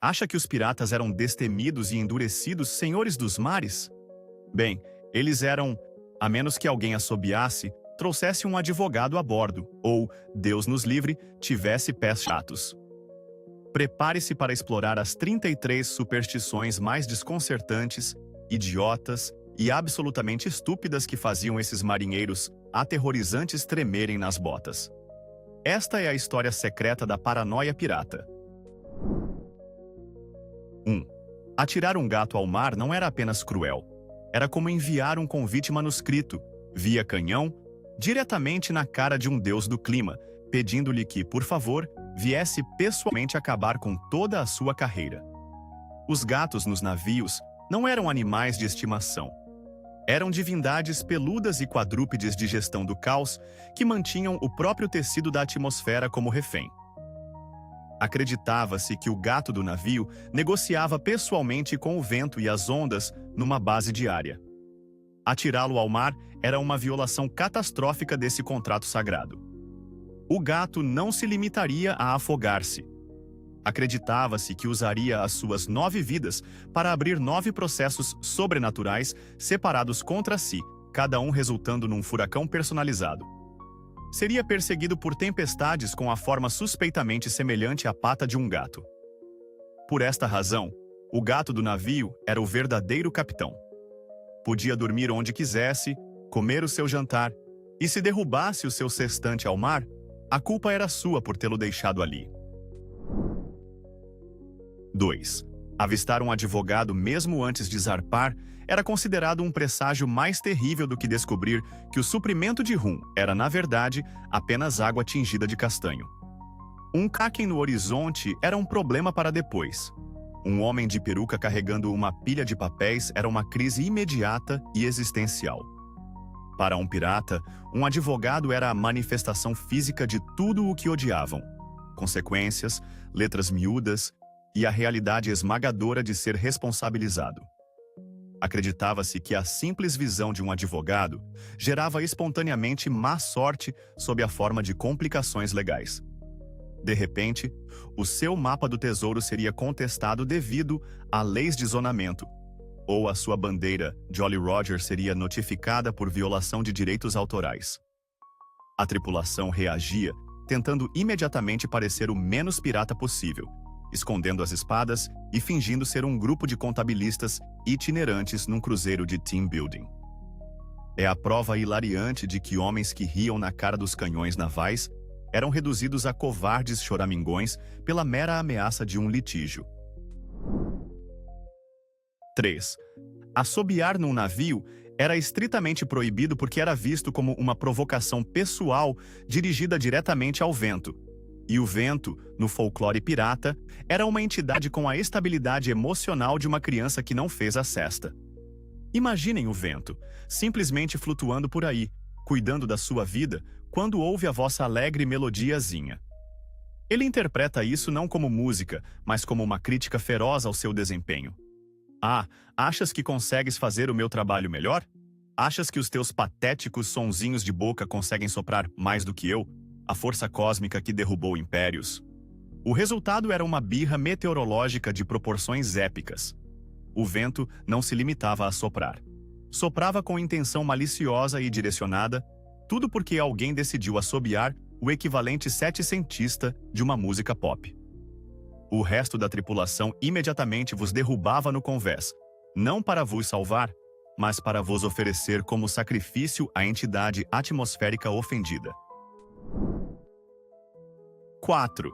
Acha que os piratas eram destemidos e endurecidos senhores dos mares? Bem, eles eram, a menos que alguém assobiasse, trouxesse um advogado a bordo, ou, Deus nos livre, tivesse pés chatos. Prepare-se para explorar as 33 superstições mais desconcertantes, idiotas e absolutamente estúpidas que faziam esses marinheiros aterrorizantes tremerem nas botas. Esta é a história secreta da paranoia pirata. 1. Atirar um gato ao mar não era apenas cruel. Era como enviar um convite manuscrito, via canhão, diretamente na cara de um deus do clima, pedindo-lhe que, por favor, viesse pessoalmente acabar com toda a sua carreira. Os gatos nos navios não eram animais de estimação. Eram divindades peludas e quadrúpedes de gestão do caos que mantinham o próprio tecido da atmosfera como refém. Acreditava-se que o gato do navio negociava pessoalmente com o vento e as ondas numa base diária. Atirá-lo ao mar era uma violação catastrófica desse contrato sagrado. O gato não se limitaria a afogar-se. Acreditava-se que usaria as suas 9 vidas para abrir 9 processos sobrenaturais separados contra si, cada um resultando num furacão personalizado. Seria perseguido por tempestades com a forma suspeitamente semelhante à pata de um gato. Por esta razão, o gato do navio era o verdadeiro capitão. Podia dormir onde quisesse, comer o seu jantar, e se derrubasse o seu sextante ao mar, a culpa era sua por tê-lo deixado ali. 2. Avistar um advogado mesmo antes de zarpar era considerado um presságio mais terrível do que descobrir que o suprimento de rum era, na verdade, apenas água tingida de castanho. Um kraken no horizonte era um problema para depois. Um homem de peruca carregando uma pilha de papéis era uma crise imediata e existencial. Para um pirata, um advogado era a manifestação física de tudo o que odiavam: consequências, letras miúdas e a realidade esmagadora de ser responsabilizado. Acreditava-se que a simples visão de um advogado gerava espontaneamente má sorte sob a forma de complicações legais. De repente, o seu mapa do tesouro seria contestado devido a leis de zonamento, ou a sua bandeira Jolly Roger seria notificada por violação de direitos autorais. A tripulação reagia, tentando imediatamente parecer o menos pirata possível, escondendo as espadas e fingindo ser um grupo de contabilistas itinerantes num cruzeiro de team building. É a prova hilariante de que homens que riam na cara dos canhões navais eram reduzidos a covardes choramingões pela mera ameaça de um litígio. 3. Assobiar num navio era estritamente proibido porque era visto como uma provocação pessoal dirigida diretamente ao vento. E o vento, no folclore pirata, era uma entidade com a estabilidade emocional de uma criança que não fez a cesta. Imaginem o vento, simplesmente flutuando por aí, cuidando da sua vida, quando ouve a vossa alegre melodiazinha. Ele interpreta isso não como música, mas como uma crítica feroz ao seu desempenho. Ah, achas que consegues fazer o meu trabalho melhor? Achas que os teus patéticos sonzinhos de boca conseguem soprar mais do que eu, a força cósmica que derrubou impérios? O resultado era uma birra meteorológica de proporções épicas. O vento não se limitava a soprar. Soprava com intenção maliciosa e direcionada, tudo porque alguém decidiu assobiar o equivalente setecentista de uma música pop. O resto da tripulação imediatamente vos derrubava no convés, não para vos salvar, mas para vos oferecer como sacrifício à entidade atmosférica ofendida. 4.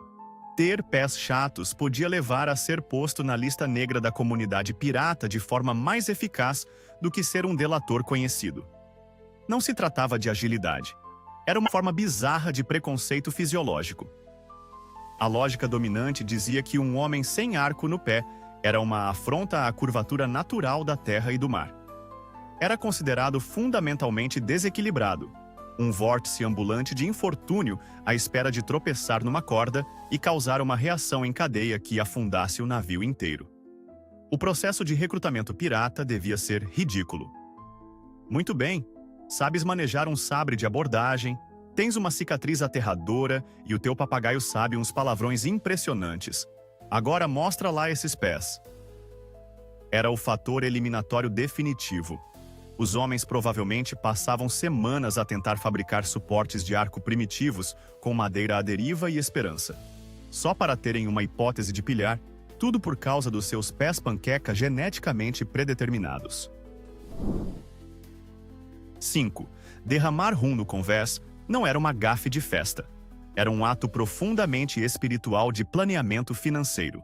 Ter pés chatos podia levar a ser posto na lista negra da comunidade pirata de forma mais eficaz do que ser um delator conhecido. Não se tratava de agilidade. Era uma forma bizarra de preconceito fisiológico. A lógica dominante dizia que um homem sem arco no pé era uma afronta à curvatura natural da terra e do mar. Era considerado fundamentalmente desequilibrado, um vórtice ambulante de infortúnio à espera de tropeçar numa corda e causar uma reação em cadeia que afundasse o navio inteiro. O processo de recrutamento pirata devia ser ridículo. Muito bem, sabes manejar um sabre de abordagem, tens uma cicatriz aterradora e o teu papagaio sabe uns palavrões impressionantes. Agora mostra lá esses pés. Era o fator eliminatório definitivo. Os homens provavelmente passavam semanas a tentar fabricar suportes de arco primitivos com madeira à deriva e esperança. Só para terem uma hipótese de pilhar, tudo por causa dos seus pés panqueca geneticamente predeterminados. 5. Derramar rum no convés não era uma gafe de festa. Era um ato profundamente espiritual de planeamento financeiro.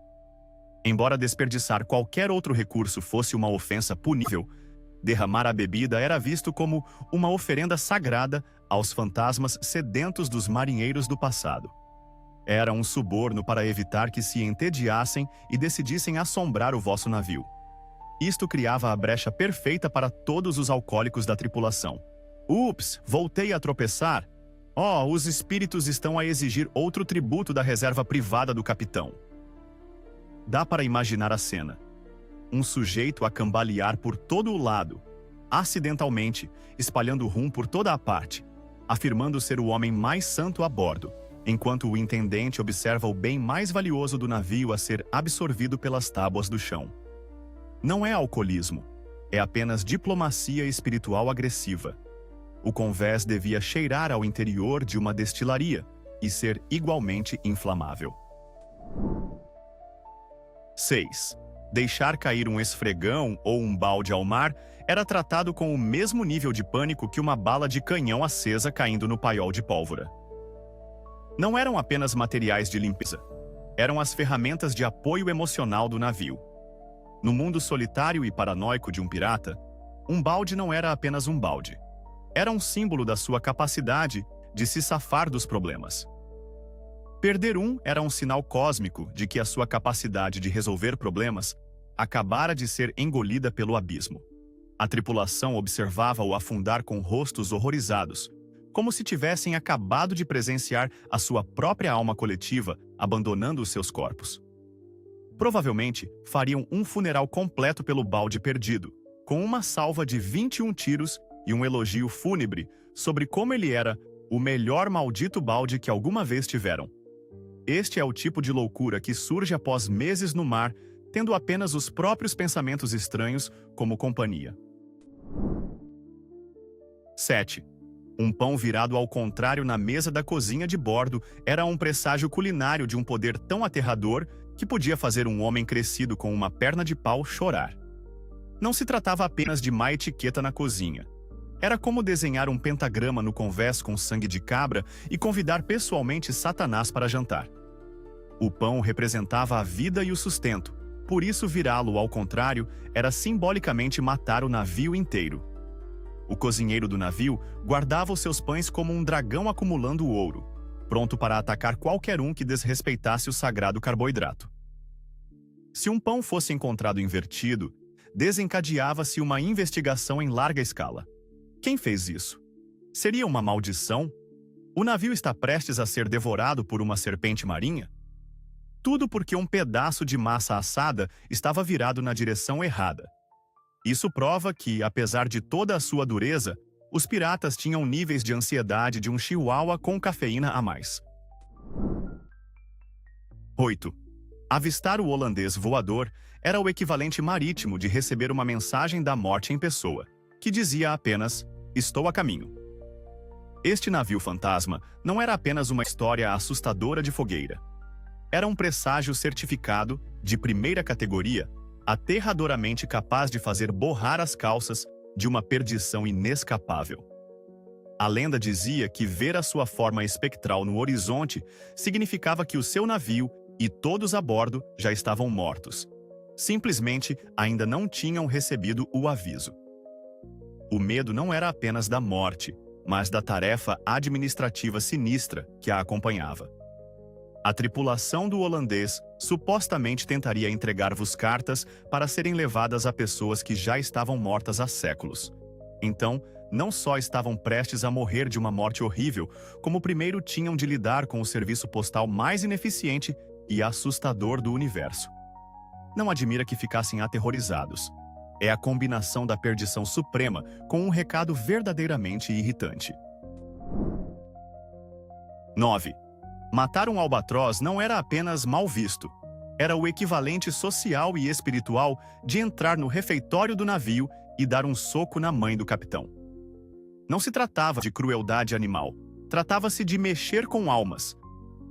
Embora desperdiçar qualquer outro recurso fosse uma ofensa punível, derramar a bebida era visto como uma oferenda sagrada aos fantasmas sedentos dos marinheiros do passado. Era um suborno para evitar que se entediassem e decidissem assombrar o vosso navio. Isto criava a brecha perfeita para todos os alcoólicos da tripulação. Ups, voltei a tropeçar. Oh, os espíritos estão a exigir outro tributo da reserva privada do capitão. Dá para imaginar a cena. Um sujeito a cambalear por todo o lado, acidentalmente, espalhando rum por toda a parte, afirmando ser o homem mais santo a bordo, enquanto o intendente observa o bem mais valioso do navio a ser absorvido pelas tábuas do chão. Não é alcoolismo, é apenas diplomacia espiritual agressiva. O convés devia cheirar ao interior de uma destilaria e ser igualmente inflamável. 6. Deixar cair um esfregão ou um balde ao mar era tratado com o mesmo nível de pânico que uma bala de canhão acesa caindo no paiol de pólvora. Não eram apenas materiais de limpeza, eram as ferramentas de apoio emocional do navio. No mundo solitário e paranoico de um pirata, um balde não era apenas um balde. Era um símbolo da sua capacidade de se safar dos problemas. Perder um era um sinal cósmico de que a sua capacidade de resolver problemas acabara de ser engolida pelo abismo. A tripulação observava-o afundar com rostos horrorizados, como se tivessem acabado de presenciar a sua própria alma coletiva abandonando os seus corpos. Provavelmente fariam um funeral completo pelo balde perdido, com uma salva de 21 tiros e um elogio fúnebre sobre como ele era o melhor maldito balde que alguma vez tiveram. Este é o tipo de loucura que surge após meses no mar, tendo apenas os próprios pensamentos estranhos como companhia. 7. Um pão virado ao contrário na mesa da cozinha de bordo era um presságio culinário de um poder tão aterrador que podia fazer um homem crescido com uma perna de pau chorar. Não se tratava apenas de má etiqueta na cozinha. Era como desenhar um pentagrama no convés com sangue de cabra e convidar pessoalmente Satanás para jantar. O pão representava a vida e o sustento, por isso virá-lo ao contrário era simbolicamente matar o navio inteiro. O cozinheiro do navio guardava os seus pães como um dragão acumulando ouro, pronto para atacar qualquer um que desrespeitasse o sagrado carboidrato. Se um pão fosse encontrado invertido, desencadeava-se uma investigação em larga escala. Quem fez isso? Seria uma maldição? O navio está prestes a ser devorado por uma serpente marinha? Tudo porque um pedaço de massa assada estava virado na direção errada. Isso prova que, apesar de toda a sua dureza, os piratas tinham níveis de ansiedade de um chihuahua com cafeína a mais. 8. Avistar o holandês voador era o equivalente marítimo de receber uma mensagem da morte em pessoa, que dizia apenas, estou a caminho. Este navio fantasma não era apenas uma história assustadora de fogueira. Era um presságio certificado, de primeira categoria, aterradoramente capaz de fazer borrar as calças de uma perdição inescapável. A lenda dizia que ver a sua forma espectral no horizonte significava que o seu navio e todos a bordo já estavam mortos. Simplesmente ainda não tinham recebido o aviso. O medo não era apenas da morte, mas da tarefa administrativa sinistra que a acompanhava. A tripulação do holandês supostamente tentaria entregar-vos cartas para serem levadas a pessoas que já estavam mortas há séculos. Então, não só estavam prestes a morrer de uma morte horrível, como primeiro tinham de lidar com o serviço postal mais ineficiente e assustador do universo. Não admira que ficassem aterrorizados. É a combinação da perdição suprema com um recado verdadeiramente irritante. 9. Matar um albatroz não era apenas mal visto. era o equivalente social e espiritual de entrar no refeitório do navio e dar um soco na mãe do capitão. Não se tratava de crueldade animal, tratava-se de mexer com almas.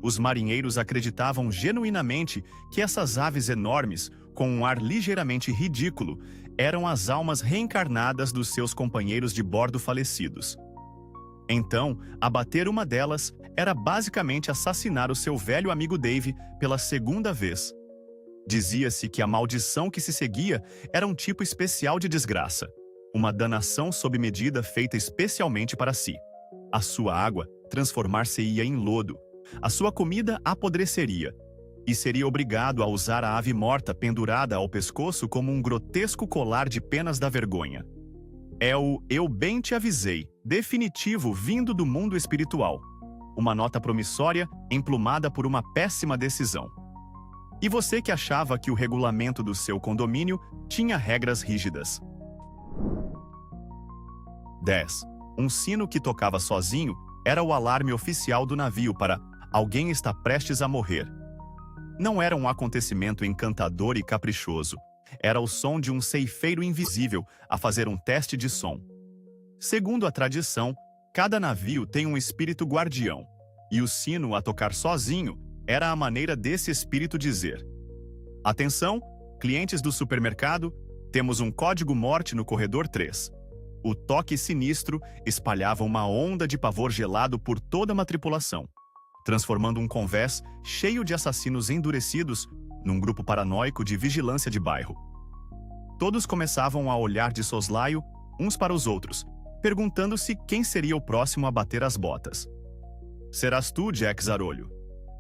Os marinheiros acreditavam genuinamente que essas aves enormes, com um ar ligeiramente ridículo, eram as almas reencarnadas dos seus companheiros de bordo falecidos. Então, abater uma delas era basicamente assassinar o seu velho amigo Dave pela segunda vez. Dizia-se que a maldição que se seguia era um tipo especial de desgraça, uma danação sob medida feita especialmente para si. A sua água transformar-se-ia em lodo, a sua comida apodreceria, e seria obrigado a usar a ave morta pendurada ao pescoço como um grotesco colar de penas da vergonha. É o "eu bem te avisei", definitivo vindo do mundo espiritual. Uma nota promissória emplumada por uma péssima decisão. E você que achava que o regulamento do seu condomínio tinha regras rígidas. 10. Um sino que tocava sozinho era o alarme oficial do navio para "alguém está prestes a morrer". Não era um acontecimento encantador e caprichoso. Era o som de um ceifeiro invisível a fazer um teste de som. Segundo a tradição, cada navio tem um espírito guardião, e o sino a tocar sozinho era a maneira desse espírito dizer: "Atenção, clientes do supermercado, temos um código morte no corredor 3. O toque sinistro espalhava uma onda de pavor gelado por toda uma tripulação, transformando um convés cheio de assassinos endurecidos num grupo paranoico de vigilância de bairro. Todos começavam a olhar de soslaio uns para os outros, perguntando-se quem seria o próximo a bater as botas. "Serás tu, Jack Zarolho.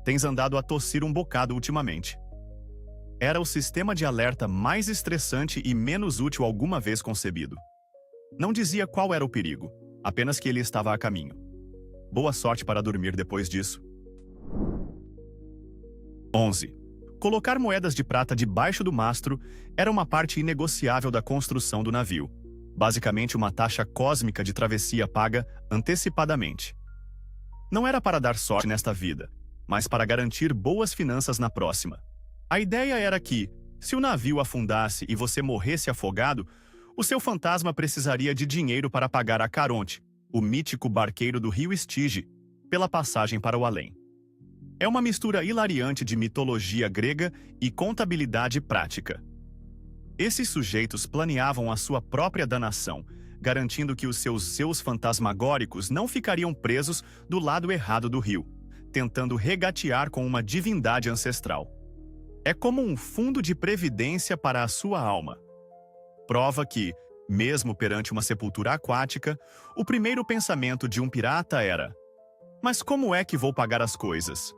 Tens andado a tossir um bocado ultimamente." Era o sistema de alerta mais estressante e menos útil alguma vez concebido. Não dizia qual era o perigo, apenas que ele estava a caminho. Boa sorte para dormir depois disso. 11. Colocar moedas de prata debaixo do mastro era uma parte inegociável da construção do navio, basicamente uma taxa cósmica de travessia paga antecipadamente. Não era para dar sorte nesta vida, mas para garantir boas finanças na próxima. A ideia era que, se o navio afundasse e você morresse afogado, o seu fantasma precisaria de dinheiro para pagar a Caronte, o mítico barqueiro do rio Estige, pela passagem para o além. É uma mistura hilariante de mitologia grega e contabilidade prática. Esses sujeitos planeavam a sua própria danação, garantindo que os seus fantasmagóricos não ficariam presos do lado errado do rio, tentando regatear com uma divindade ancestral. É como um fundo de previdência para a sua alma. Prova que, mesmo perante uma sepultura aquática, o primeiro pensamento de um pirata era: "Mas como é que vou pagar as coisas?"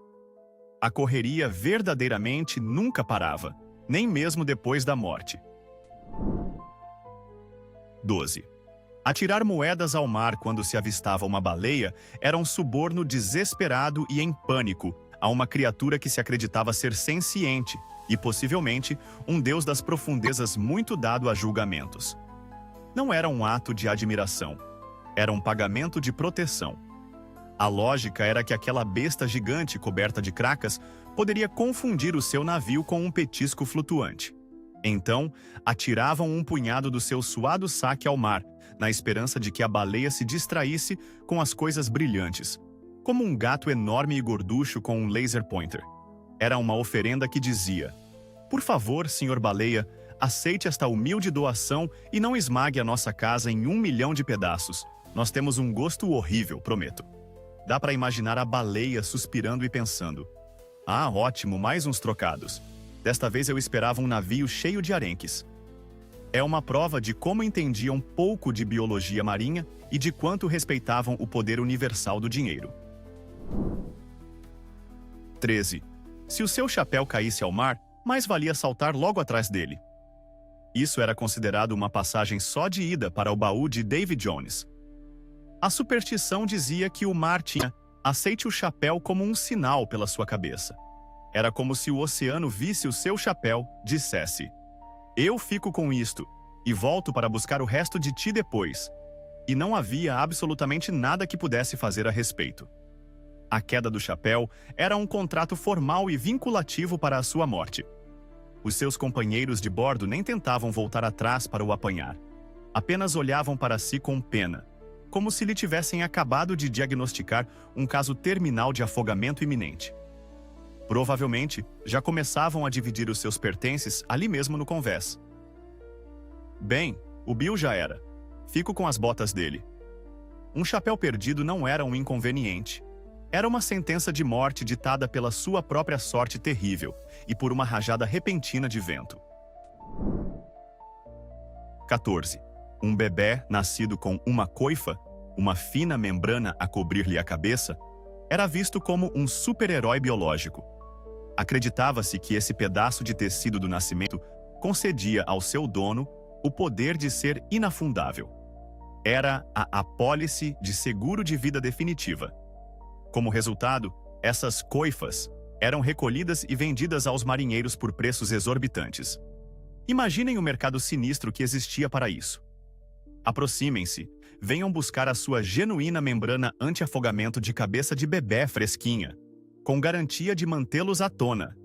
A correria verdadeiramente nunca parava, nem mesmo depois da morte. 12. Atirar moedas ao mar quando se avistava uma baleia era um suborno desesperado e em pânico a uma criatura que se acreditava ser senciente e, possivelmente, um deus das profundezas muito dado a julgamentos. Não era um ato de admiração, era um pagamento de proteção. A lógica era que aquela besta gigante coberta de cracas poderia confundir o seu navio com um petisco flutuante. Então, atiravam um punhado do seu suado saque ao mar, na esperança de que a baleia se distraísse com as coisas brilhantes, como um gato enorme e gorducho com um laser pointer. Era uma oferenda que dizia: "Por favor, senhor baleia, aceite esta humilde doação e não esmague a nossa casa em 1 milhão de pedaços. Nós temos um gosto horrível, prometo." Dá para imaginar a baleia suspirando e pensando: "Ah, ótimo, mais uns trocados. Desta vez eu esperava um navio cheio de arenques." É uma prova de como entendiam pouco de biologia marinha e de quanto respeitavam o poder universal do dinheiro. 13. Se o seu chapéu caísse ao mar, mais valia saltar logo atrás dele. Isso era considerado uma passagem só de ida para o baú de David Jones. A superstição dizia que o mar tinha "aceite o chapéu como um sinal pela sua cabeça." Era como se o oceano visse o seu chapéu, dissesse: "Eu fico com isto, e volto para buscar o resto de ti depois." E não havia absolutamente nada que pudesse fazer a respeito. A queda do chapéu era um contrato formal e vinculativo para a sua morte. Os seus companheiros de bordo nem tentavam voltar atrás para o apanhar. Apenas olhavam para si com pena, como se lhe tivessem acabado de diagnosticar um caso terminal de afogamento iminente. Provavelmente, já começavam a dividir os seus pertences ali mesmo no convés. Bem, o Bill já era. Fico com as botas dele. Um chapéu perdido não era um inconveniente. Era uma sentença de morte ditada pela sua própria sorte terrível e por uma rajada repentina de vento. 14. Um bebê nascido com uma coifa, uma fina membrana a cobrir-lhe a cabeça, era visto como um super-herói biológico. Acreditava-se que esse pedaço de tecido do nascimento concedia ao seu dono o poder de ser inafundável. Era a apólice de seguro de vida definitiva. Como resultado, essas coifas eram recolhidas e vendidas aos marinheiros por preços exorbitantes. Imaginem o mercado sinistro que existia para isso. Aproximem-se, venham buscar a sua genuína membrana anti-afogamento de cabeça de bebê fresquinha, com garantia de mantê-los à tona.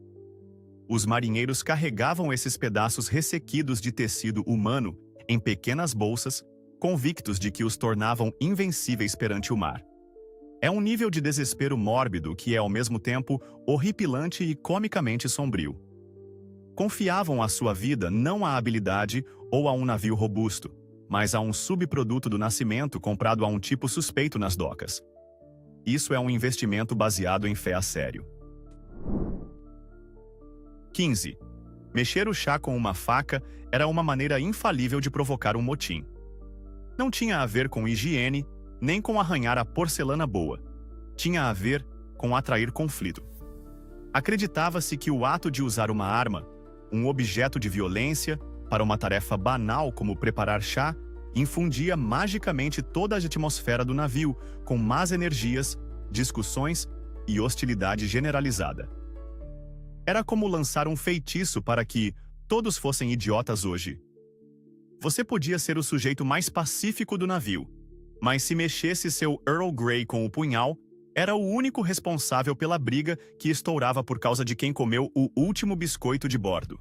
Os marinheiros carregavam esses pedaços ressequidos de tecido humano em pequenas bolsas, convictos de que os tornavam invencíveis perante o mar. É um nível de desespero mórbido que é ao mesmo tempo horripilante e comicamente sombrio. Confiavam a sua vida não à habilidade ou a um navio robusto, mas a um subproduto do nascimento comprado a um tipo suspeito nas docas. Isso é um investimento baseado em fé a sério. 15. Mexer o chá com uma faca era uma maneira infalível de provocar um motim. Não tinha a ver com higiene, nem com arranhar a porcelana boa. Tinha a ver com atrair conflito. Acreditava-se que o ato de usar uma arma, um objeto de violência, para uma tarefa banal como preparar chá, infundia magicamente toda a atmosfera do navio, com más energias, discussões e hostilidade generalizada. Era como lançar um feitiço para que todos fossem idiotas hoje. Você podia ser o sujeito mais pacífico do navio, mas se mexesse seu Earl Grey com o punhal, era o único responsável pela briga que estourava por causa de quem comeu o último biscoito de bordo.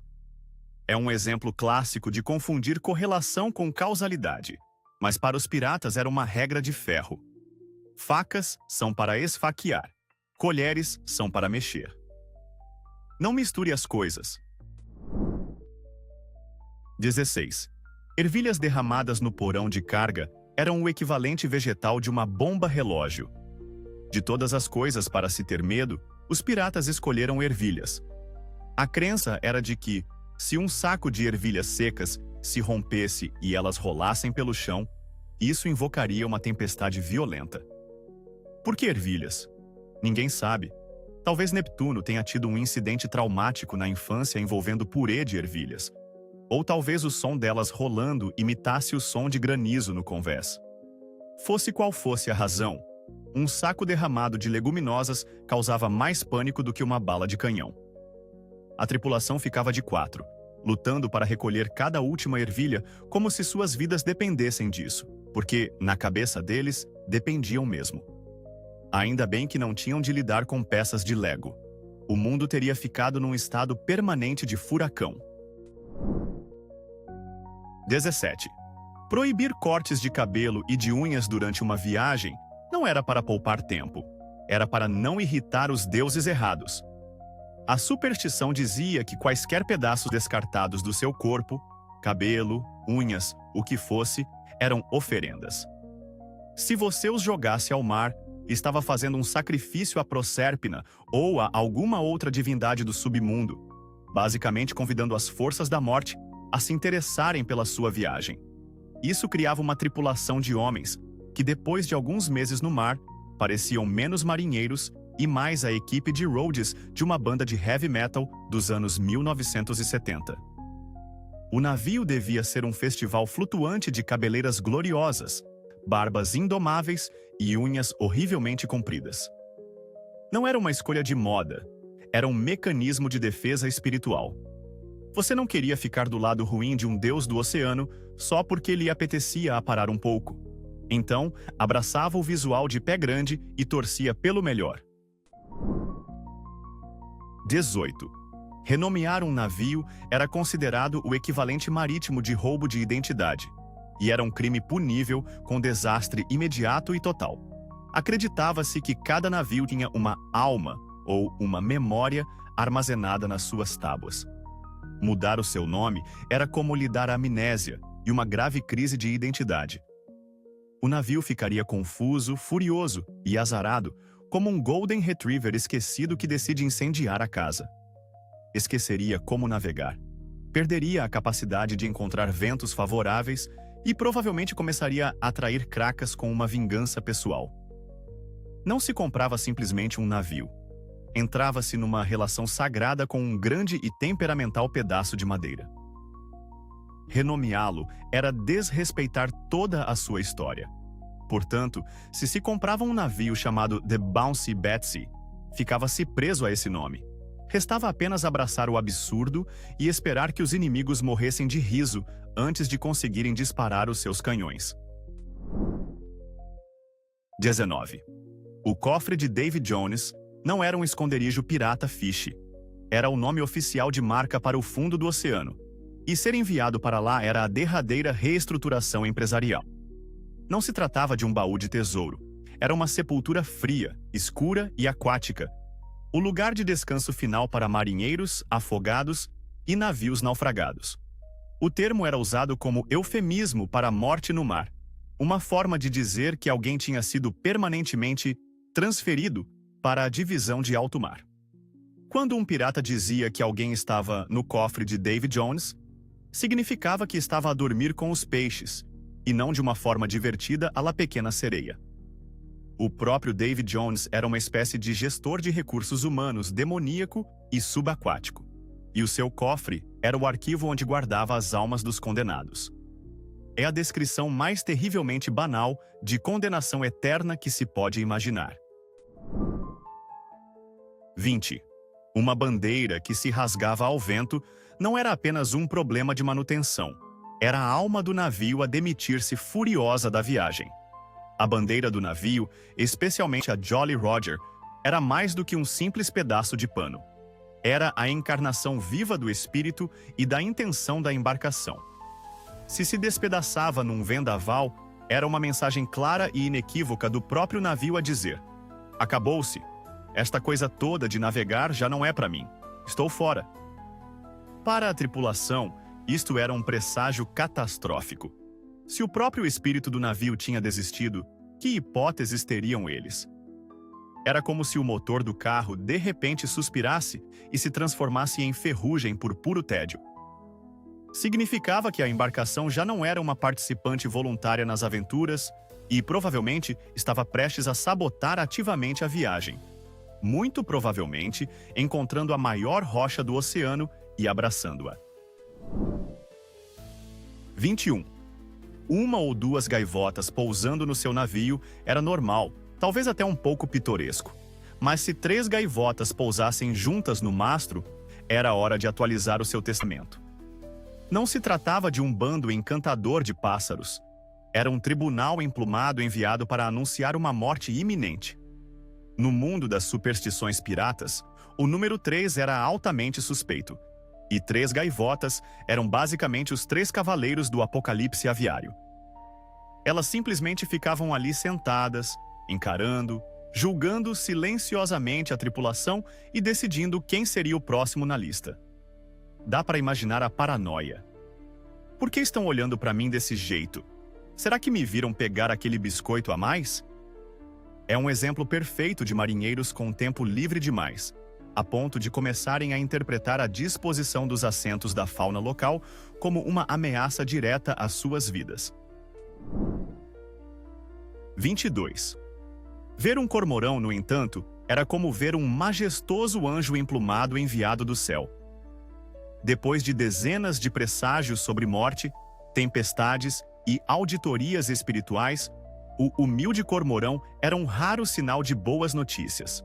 É um exemplo clássico de confundir correlação com causalidade, mas para os piratas era uma regra de ferro. Facas são para esfaquear, colheres são para mexer. Não misture as coisas. 16. Ervilhas derramadas no porão de carga eram o equivalente vegetal de uma bomba relógio. De todas as coisas para se ter medo, os piratas escolheram ervilhas. A crença era de que, se um saco de ervilhas secas se rompesse e elas rolassem pelo chão, isso invocaria uma tempestade violenta. Por que ervilhas? Ninguém sabe. Talvez Neptuno tenha tido um incidente traumático na infância envolvendo purê de ervilhas. Ou talvez o som delas rolando imitasse o som de granizo no convés. Fosse qual fosse a razão, um saco derramado de leguminosas causava mais pânico do que uma bala de canhão. A tripulação ficava de 4, lutando para recolher cada última ervilha como se suas vidas dependessem disso, porque, na cabeça deles, dependiam mesmo. Ainda bem que não tinham de lidar com peças de Lego. O mundo teria ficado num estado permanente de furacão. 17. Proibir cortes de cabelo e de unhas durante uma viagem não era para poupar tempo, era para não irritar os deuses errados. A superstição dizia que quaisquer pedaços descartados do seu corpo, cabelo, unhas, o que fosse, eram oferendas. Se você os jogasse ao mar, estava fazendo um sacrifício a Procérpina ou a alguma outra divindade do submundo, basicamente convidando as forças da morte a se interessarem pela sua viagem. Isso criava uma tripulação de homens que, depois de alguns meses no mar, pareciam menos marinheiros e mais a equipe de Rhodes de uma banda de heavy metal dos anos 1970. O navio devia ser um festival flutuante de cabeleiras gloriosas, barbas indomáveis e unhas horrivelmente compridas. Não era uma escolha de moda, era um mecanismo de defesa espiritual. Você não queria ficar do lado ruim de um deus do oceano só porque lhe apetecia aparar um pouco. Então, abraçava o visual de pé grande e torcia pelo melhor. 18. Renomear um navio era considerado o equivalente marítimo de roubo de identidade, e era um crime punível com desastre imediato e total. Acreditava-se que cada navio tinha uma alma, ou uma memória, armazenada nas suas tábuas. Mudar o seu nome era como lhe dar amnésia e uma grave crise de identidade. O navio ficaria confuso, furioso e azarado, como um Golden Retriever esquecido que decide incendiar a casa. Esqueceria como navegar, perderia a capacidade de encontrar ventos favoráveis e provavelmente começaria a atrair cracas com uma vingança pessoal. Não se comprava simplesmente um navio. Entrava-se numa relação sagrada com um grande e temperamental pedaço de madeira. Renomeá-lo era desrespeitar toda a sua história. Portanto, se comprava um navio chamado The Bouncy Betsy, ficava-se preso a esse nome. Restava apenas abraçar o absurdo e esperar que os inimigos morressem de riso antes de conseguirem disparar os seus canhões. 19. O cofre de Davy Jones não era um esconderijo pirata Fish. Era o nome oficial de marca para o fundo do oceano, e ser enviado para lá era a derradeira reestruturação empresarial. Não se tratava de um baú de tesouro. Era uma sepultura fria, escura e aquática, o lugar de descanso final para marinheiros, afogados e navios naufragados. O termo era usado como eufemismo para a morte no mar, uma forma de dizer que alguém tinha sido permanentemente transferido para a divisão de alto mar. Quando um pirata dizia que alguém estava no cofre de Davy Jones, significava que estava a dormir com os peixes, e não de uma forma divertida à la Pequena Sereia. O próprio Davy Jones era uma espécie de gestor de recursos humanos demoníaco e subaquático, e o seu cofre era o arquivo onde guardava as almas dos condenados. É a descrição mais terrivelmente banal de condenação eterna que se pode imaginar. 20. Uma bandeira que se rasgava ao vento não era apenas um problema de manutenção. Era a alma do navio a demitir-se furiosa da viagem. A bandeira do navio, especialmente a Jolly Roger, era mais do que um simples pedaço de pano. Era a encarnação viva do espírito e da intenção da embarcação. Se despedaçava num vendaval, era uma mensagem clara e inequívoca do próprio navio a dizer: acabou-se. Esta coisa toda de navegar já não é para mim. Estou fora. Para a tripulação, isto era um presságio catastrófico. Se o próprio espírito do navio tinha desistido, que hipóteses teriam eles? Era como se o motor do carro de repente suspirasse e se transformasse em ferrugem por puro tédio. Significava que a embarcação já não era uma participante voluntária nas aventuras e, provavelmente, estava prestes a sabotar ativamente a viagem. Muito provavelmente, encontrando a maior rocha do oceano e abraçando-a. 21. Uma ou duas gaivotas pousando no seu navio era normal, talvez até um pouco pitoresco. Mas se 3 gaivotas pousassem juntas no mastro, era hora de atualizar o seu testamento. Não se tratava de um bando encantador de pássaros. Era um tribunal emplumado enviado para anunciar uma morte iminente. No mundo das superstições piratas, o número 3 era altamente suspeito. E 3 gaivotas eram basicamente os 3 cavaleiros do apocalipse aviário. Elas simplesmente ficavam ali sentadas, encarando, julgando silenciosamente a tripulação e decidindo quem seria o próximo na lista. Dá para imaginar a paranoia. Por que estão olhando para mim desse jeito? Será que me viram pegar aquele biscoito a mais? É um exemplo perfeito de marinheiros com tempo livre demais, a ponto de começarem a interpretar a disposição dos assentos da fauna local como uma ameaça direta às suas vidas. 22. Ver um cormorão, no entanto, era como ver um majestoso anjo emplumado enviado do céu. Depois de dezenas de presságios sobre morte, tempestades e auditorias espirituais, o humilde cormorão era um raro sinal de boas notícias.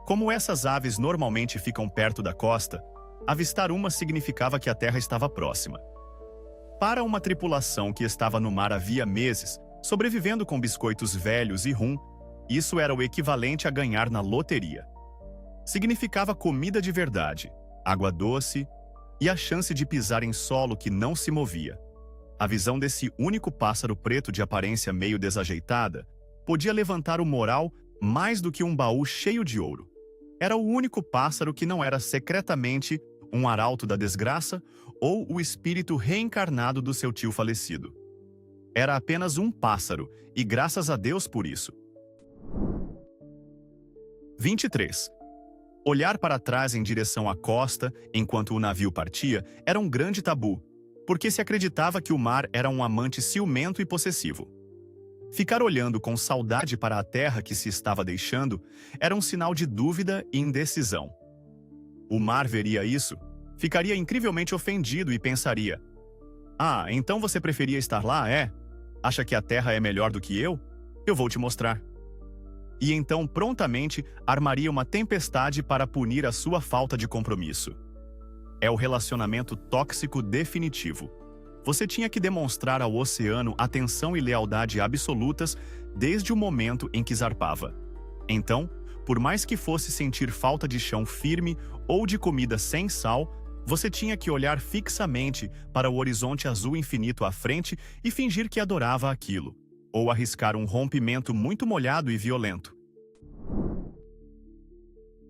Como essas aves normalmente ficam perto da costa, avistar uma significava que a terra estava próxima. Para uma tripulação que estava no mar havia meses, sobrevivendo com biscoitos velhos e rum, isso era o equivalente a ganhar na loteria. Significava comida de verdade, água doce e a chance de pisar em solo que não se movia. A visão desse único pássaro preto de aparência meio desajeitada podia levantar o moral mais do que um baú cheio de ouro. Era o único pássaro que não era secretamente um arauto da desgraça ou o espírito reencarnado do seu tio falecido. Era apenas um pássaro, e graças a Deus por isso. 23. Olhar para trás em direção à costa enquanto o navio partia era um grande tabu, porque se acreditava que o mar era um amante ciumento e possessivo. Ficar olhando com saudade para a terra que se estava deixando era um sinal de dúvida e indecisão. O mar veria isso, ficaria incrivelmente ofendido e pensaria: "Ah, então você preferia estar lá, é? Acha que a terra é melhor do que eu? Eu vou te mostrar." E então prontamente armaria uma tempestade para punir a sua falta de compromisso. É o relacionamento tóxico definitivo. Você tinha que demonstrar ao oceano atenção e lealdade absolutas desde o momento em que zarpava. Então, por mais que fosse sentir falta de chão firme ou de comida sem sal, você tinha que olhar fixamente para o horizonte azul infinito à frente e fingir que adorava aquilo, ou arriscar um rompimento muito molhado e violento.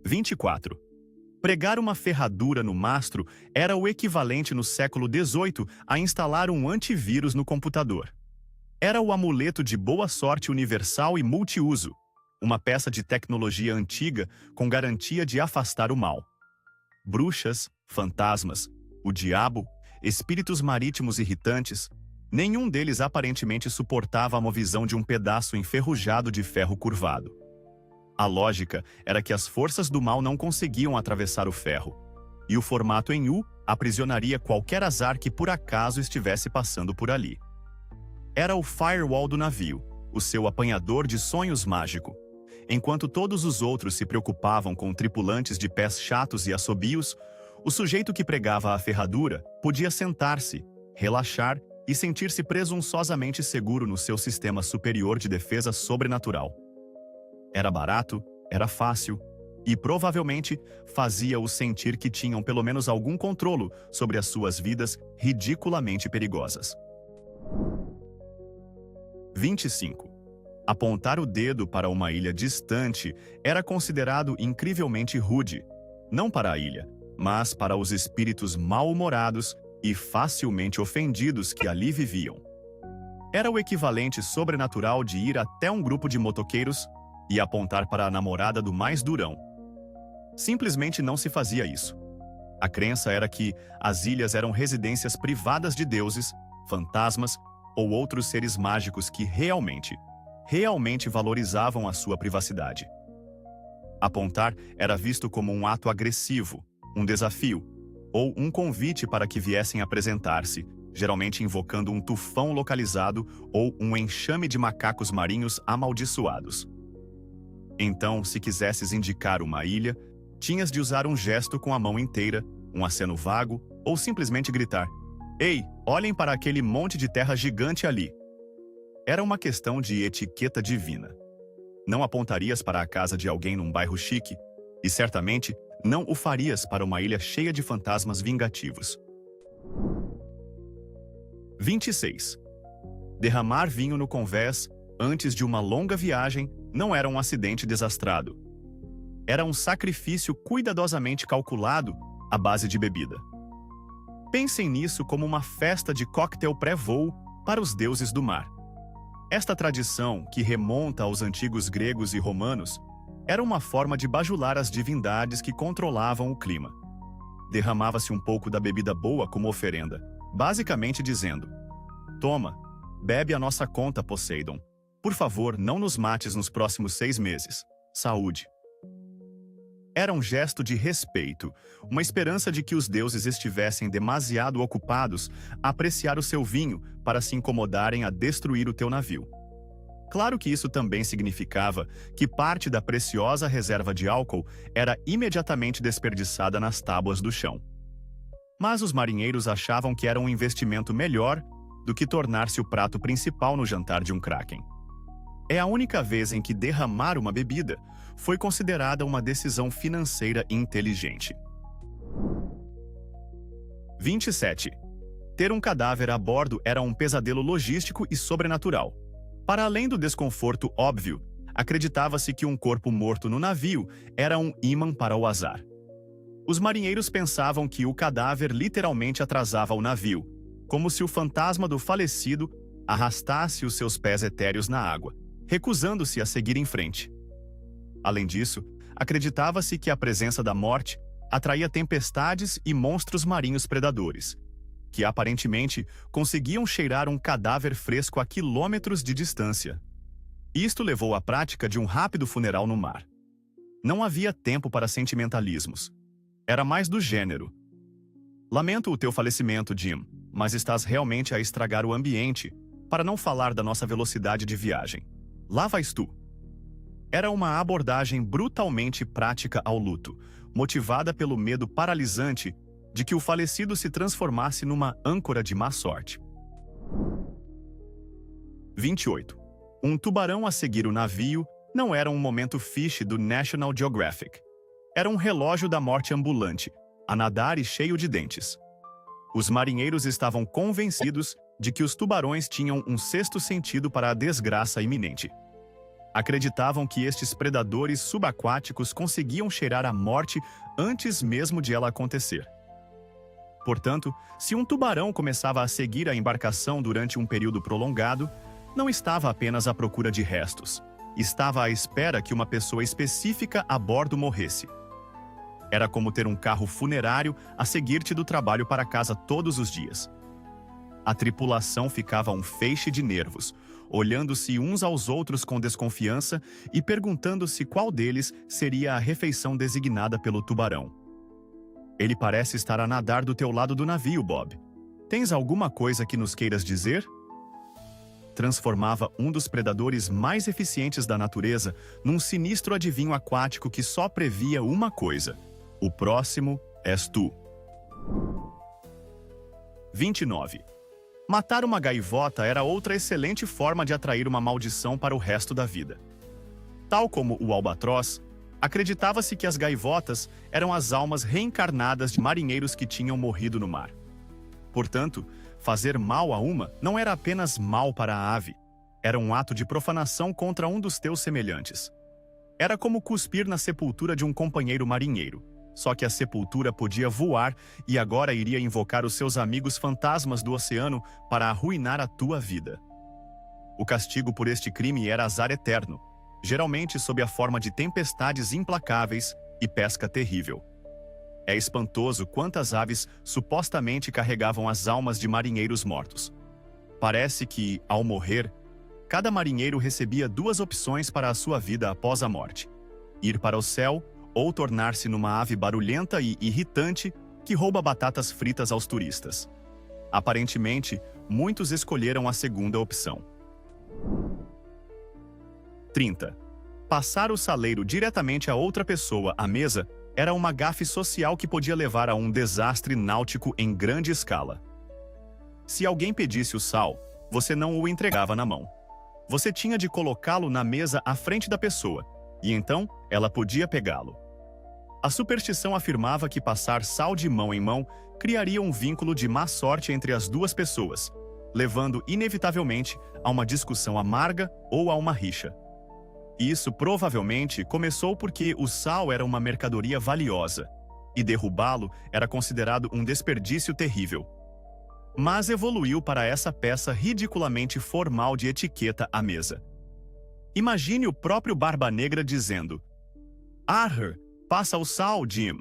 24. Pregar uma ferradura no mastro era o equivalente no século XVIII a instalar um antivírus no computador. Era o amuleto de boa sorte universal e multiuso, uma peça de tecnologia antiga com garantia de afastar o mal. Bruxas, fantasmas, o diabo, espíritos marítimos irritantes, nenhum deles aparentemente suportava a movisão de um pedaço enferrujado de ferro curvado. A lógica era que as forças do mal não conseguiam atravessar o ferro, e o formato em U aprisionaria qualquer azar que por acaso estivesse passando por ali. Era o firewall do navio, o seu apanhador de sonhos mágico. Enquanto todos os outros se preocupavam com tripulantes de pés chatos e assobios, o sujeito que pregava a ferradura podia sentar-se, relaxar e sentir-se presunçosamente seguro no seu sistema superior de defesa sobrenatural. Era barato, era fácil e, provavelmente, fazia-os sentir que tinham pelo menos algum controle sobre as suas vidas ridiculamente perigosas. 25. Apontar o dedo para uma ilha distante era considerado incrivelmente rude, não para a ilha, mas para os espíritos mal-humorados e facilmente ofendidos que ali viviam. Era o equivalente sobrenatural de ir até um grupo de motoqueiros e apontar para a namorada do mais durão. Simplesmente não se fazia isso. A crença era que as ilhas eram residências privadas de deuses, fantasmas ou outros seres mágicos que realmente valorizavam a sua privacidade. Apontar era visto como um ato agressivo, um desafio, ou um convite para que viessem apresentar-se, geralmente invocando um tufão localizado ou um enxame de macacos marinhos amaldiçoados. Então, se quisesses indicar uma ilha, tinhas de usar um gesto com a mão inteira, um aceno vago, ou simplesmente gritar: "Ei, olhem para aquele monte de terra gigante ali." Era uma questão de etiqueta divina. Não apontarias para a casa de alguém num bairro chique, e certamente não o farias para uma ilha cheia de fantasmas vingativos. 26. Derramar vinho no convés antes de uma longa viagem não era um acidente desastrado. Era um sacrifício cuidadosamente calculado à base de bebida. Pensem nisso como uma festa de coquetel pré-voo para os deuses do mar. Esta tradição, que remonta aos antigos gregos e romanos, era uma forma de bajular as divindades que controlavam o clima. Derramava-se um pouco da bebida boa como oferenda, basicamente dizendo: "Toma, bebe a nossa conta, Poseidon. Por favor, não nos mates nos próximos 6 meses. Saúde." Era um gesto de respeito, uma esperança de que os deuses estivessem demasiado ocupados a apreciar o seu vinho para se incomodarem a destruir o teu navio. Claro que isso também significava que parte da preciosa reserva de álcool era imediatamente desperdiçada nas tábuas do chão. Mas os marinheiros achavam que era um investimento melhor do que tornar-se o prato principal no jantar de um kraken. É a única vez em que derramar uma bebida foi considerada uma decisão financeira inteligente. 27. Ter um cadáver a bordo era um pesadelo logístico e sobrenatural. Para além do desconforto óbvio, acreditava-se que um corpo morto no navio era um ímã para o azar. Os marinheiros pensavam que o cadáver literalmente atrasava o navio, como se o fantasma do falecido arrastasse os seus pés etéreos na água, recusando-se a seguir em frente. Além disso, acreditava-se que a presença da morte atraía tempestades e monstros marinhos predadores, que aparentemente conseguiam cheirar um cadáver fresco a quilômetros de distância. Isto levou à prática de um rápido funeral no mar. Não havia tempo para sentimentalismos. Era mais do gênero: lamento o teu falecimento, Jim, mas estás realmente a estragar o ambiente, para não falar da nossa velocidade de viagem. Lá vais tu. Era uma abordagem brutalmente prática ao luto, motivada pelo medo paralisante de que o falecido se transformasse numa âncora de má sorte. 28. Um tubarão a seguir o navio não era um momento fiche do National Geographic. Era um relógio da morte ambulante, a nadar e cheio de dentes. Os marinheiros estavam convencidos de que os tubarões tinham um sexto sentido para a desgraça iminente. Acreditavam que estes predadores subaquáticos conseguiam cheirar a morte antes mesmo de ela acontecer. Portanto, se um tubarão começava a seguir a embarcação durante um período prolongado, não estava apenas à procura de restos. Estava à espera que uma pessoa específica a bordo morresse. Era como ter um carro funerário a seguir-te do trabalho para casa todos os dias. A tripulação ficava um feixe de nervos, olhando-se uns aos outros com desconfiança e perguntando-se qual deles seria a refeição designada pelo tubarão. Ele parece estar a nadar do teu lado do navio, Bob. Tens alguma coisa que nos queiras dizer? Transformava um dos predadores mais eficientes da natureza num sinistro adivinho aquático que só previa uma coisa: o próximo és tu. 29. Matar uma gaivota era outra excelente forma de atrair uma maldição para o resto da vida. Tal como o albatroz, acreditava-se que as gaivotas eram as almas reencarnadas de marinheiros que tinham morrido no mar. Portanto, fazer mal a uma não era apenas mal para a ave, era um ato de profanação contra um dos teus semelhantes. Era como cuspir na sepultura de um companheiro marinheiro, só que a sepultura podia voar e agora iria invocar os seus amigos fantasmas do oceano para arruinar a tua vida. O castigo por este crime era azar eterno, geralmente sob a forma de tempestades implacáveis e pesca terrível. É espantoso quantas aves supostamente carregavam as almas de marinheiros mortos. Parece que, ao morrer, cada marinheiro recebia duas opções para a sua vida após a morte: ir para o céu ou tornar-se numa ave barulhenta e irritante que rouba batatas fritas aos turistas. Aparentemente, muitos escolheram a segunda opção. 30. Passar o saleiro diretamente a outra pessoa à mesa era uma gafe social que podia levar a um desastre náutico em grande escala. Se alguém pedisse o sal, você não o entregava na mão. Você tinha de colocá-lo na mesa à frente da pessoa, e então ela podia pegá-lo. A superstição afirmava que passar sal de mão em mão criaria um vínculo de má sorte entre as duas pessoas, levando inevitavelmente a uma discussão amarga ou a uma rixa. Isso provavelmente começou porque o sal era uma mercadoria valiosa, e derrubá-lo era considerado um desperdício terrível. Mas evoluiu para essa peça ridiculamente formal de etiqueta à mesa. Imagine o próprio Barba Negra dizendo: "Arr, passa o sal, Jim."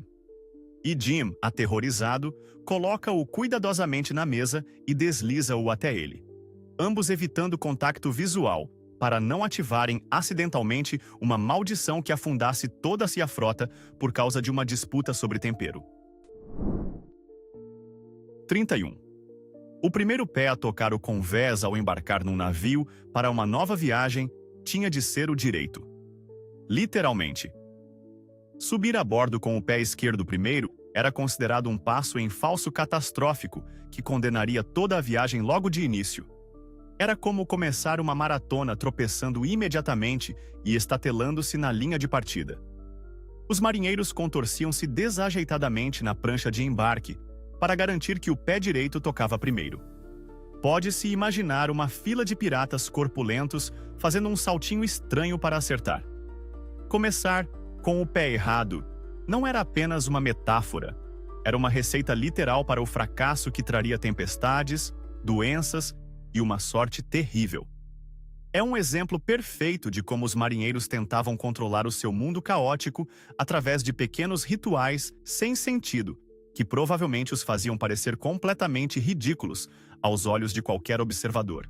E Jim, aterrorizado, coloca-o cuidadosamente na mesa e desliza-o até ele, ambos evitando contato visual, para não ativarem acidentalmente uma maldição que afundasse toda-se a frota por causa de uma disputa sobre tempero. 31. O primeiro pé a tocar o convés ao embarcar num navio para uma nova viagem tinha de ser o direito. Literalmente. Subir a bordo com o pé esquerdo primeiro era considerado um passo em falso catastrófico que condenaria toda a viagem logo de início. Era como começar uma maratona tropeçando imediatamente e estatelando-se na linha de partida. Os marinheiros contorciam-se desajeitadamente na prancha de embarque, para garantir que o pé direito tocava primeiro. Pode-se imaginar uma fila de piratas corpulentos fazendo um saltinho estranho para acertar. Começar com o pé errado não era apenas uma metáfora, era uma receita literal para o fracasso que traria tempestades, doenças e uma sorte terrível. É um exemplo perfeito de como os marinheiros tentavam controlar o seu mundo caótico através de pequenos rituais sem sentido, que provavelmente os faziam parecer completamente ridículos aos olhos de qualquer observador.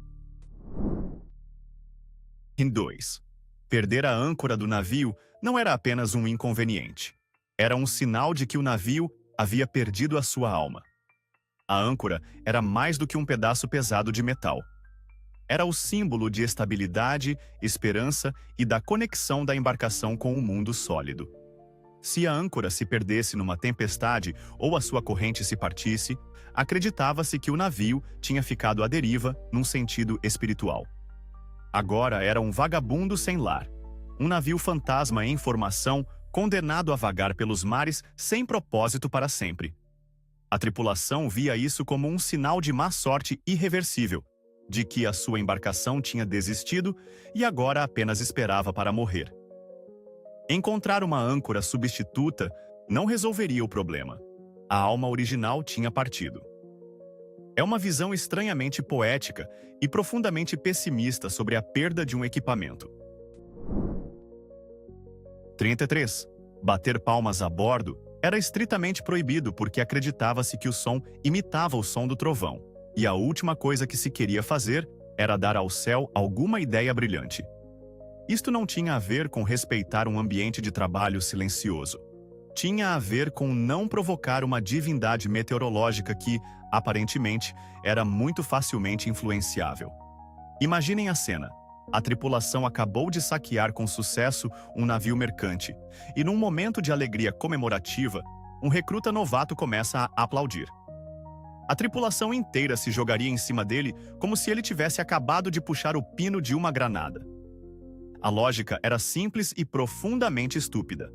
2. Perder a âncora do navio não era apenas um inconveniente. Era um sinal de que o navio havia perdido a sua alma. A âncora era mais do que um pedaço pesado de metal. Era o símbolo de estabilidade, esperança e da conexão da embarcação com o mundo sólido. Se a âncora se perdesse numa tempestade ou a sua corrente se partisse, acreditava-se que o navio tinha ficado à deriva num sentido espiritual. Agora era um vagabundo sem lar, um navio fantasma em formação condenado a vagar pelos mares sem propósito para sempre. A tripulação via isso como um sinal de má sorte irreversível, de que a sua embarcação tinha desistido e agora apenas esperava para morrer. Encontrar uma âncora substituta não resolveria o problema. A alma original tinha partido. É uma visão estranhamente poética e profundamente pessimista sobre a perda de um equipamento. 33. Bater palmas a bordo era estritamente proibido porque acreditava-se que o som imitava o som do trovão, e a última coisa que se queria fazer era dar ao céu alguma ideia brilhante. Isto não tinha a ver com respeitar um ambiente de trabalho silencioso. Tinha a ver com não provocar uma divindade meteorológica que, aparentemente, era muito facilmente influenciável. Imaginem a cena. A tripulação acabou de saquear com sucesso um navio mercante, e num momento de alegria comemorativa, um recruta novato começa a aplaudir. A tripulação inteira se jogaria em cima dele como se ele tivesse acabado de puxar o pino de uma granada. A lógica era simples e profundamente estúpida.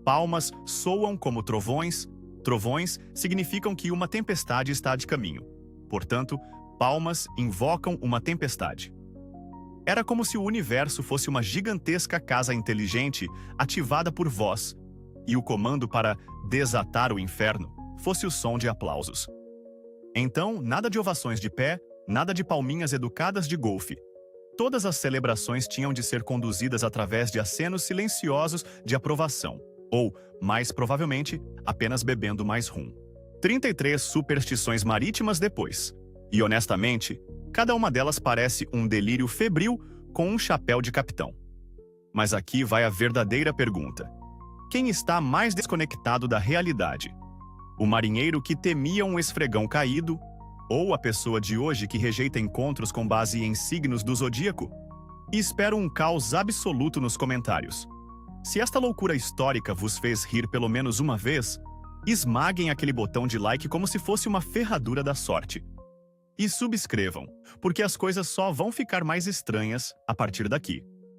Palmas soam como trovões, trovões significam que uma tempestade está de caminho. Portanto, palmas invocam uma tempestade. Era como se o universo fosse uma gigantesca casa inteligente ativada por voz, e o comando para desatar o inferno fosse o som de aplausos. Então, nada de ovações de pé, nada de palminhas educadas de golfe. Todas as celebrações tinham de ser conduzidas através de acenos silenciosos de aprovação, ou, mais provavelmente, apenas bebendo mais rum. 33 superstições marítimas depois. E honestamente, cada uma delas parece um delírio febril com um chapéu de capitão. Mas aqui vai a verdadeira pergunta. Quem está mais desconectado da realidade? O marinheiro que temia um esfregão caído, ou a pessoa de hoje que rejeita encontros com base em signos do zodíaco? E espero um caos absoluto nos comentários. Se esta loucura histórica vos fez rir pelo menos uma vez, esmaguem aquele botão de like como se fosse uma ferradura da sorte. E subscrevam, porque as coisas só vão ficar mais estranhas a partir daqui.